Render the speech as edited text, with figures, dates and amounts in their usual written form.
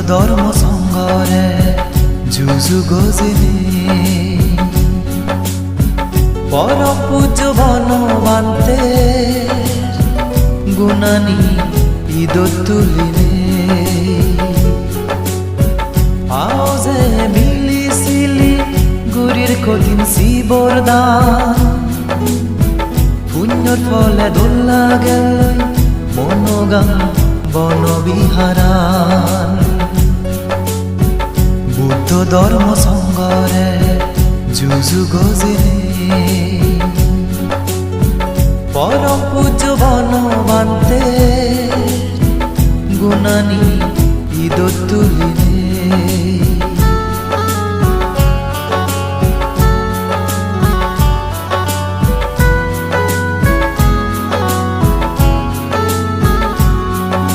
ধর্ম সংগরে যুযু গজিনী পরম পূজ্য বনবান্তে গুণানী ঈদত তুলিনে আও যে মিলিছিলি গুৰিৰ কঠিন শিৱৰ দান পুণ্যৰ ফলে দোলা গেল মনোগান বনবিহারান বুদ্ধ ধর্ম সংগরে যুযু গজিনী পরম পূজ্য বনবান্তে গুণানী ঈদত তুলিনে